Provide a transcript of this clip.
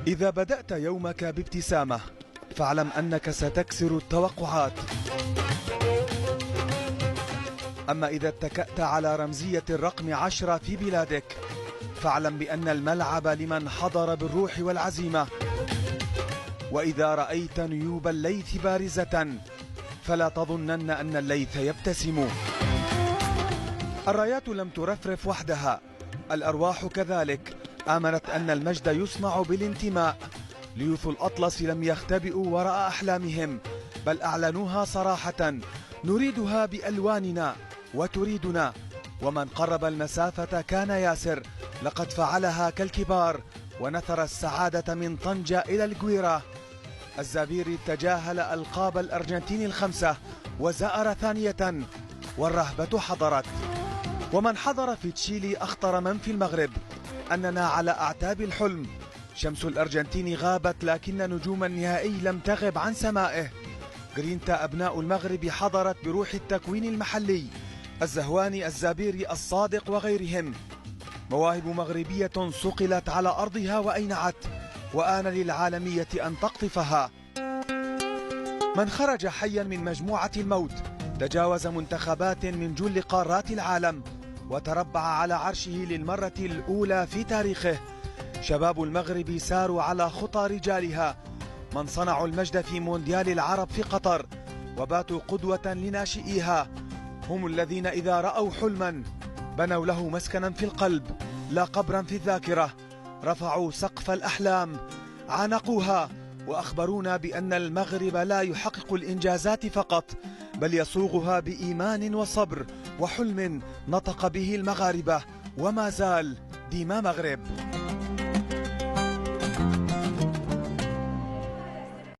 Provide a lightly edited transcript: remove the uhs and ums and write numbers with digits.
إذا بدأت يومك بابتسامة فاعلم أنك ستكسر التوقعات. أما إذا اتكأت على رمزية الرقم 10 في بلادك فاعلم بأن الملعب لمن حضر بالروح والعزيمة. وإذا رأيت نيوب الليث بارزة فلا تظنن أن الليث يبتسم. الرايات لم ترفرف وحدها، الأرواح كذلك آمنت أن المجد يصنع بالانتماء. ليوث الأطلس لم يختبئوا وراء أحلامهم، بل أعلنوها صراحة: نريدها بألواننا وتريدنا. ومن قرب المسافة كان ياسر، لقد فعلها كالكبار ونثر السعادة من طنجة إلى الجويرة. الزابيري تجاهل ألقاب الأرجنتين ال5 وزأر ثانية، والرهبة حضرت. ومن حضر في تشيلي أخطر من في المغرب. أننا على أعتاب الحلم. شمس الأرجنتين غابت لكن نجوم النهائي لم تغب عن سمائه. جرينتا أبناء المغرب حضرت بروح التكوين المحلي. الزهواني، الزابيري، الصادق وغيرهم. مواهب مغربية صقلت على أرضها وأينعت، وآن للعالمية أن تقطفها. من خرج حيا من مجموعة الموت تجاوز منتخبات من جل قارات العالم وتربع على عرشه للمرة الأولى في تاريخه. شباب المغرب ساروا على خطى رجالها، من صنعوا المجد في مونديال العرب في قطر وباتوا قدوة لناشئيها. هم الذين إذا رأوا حلما بنوا له مسكنا في القلب لا قبرا في الذاكرة. رفعوا سقف الأحلام، عانقوها، وأخبرونا بأن المغرب لا يحقق الإنجازات فقط، بل يصوغها بإيمان وصبر وحلم نطق به المغاربة. وما زال ديما مغرب.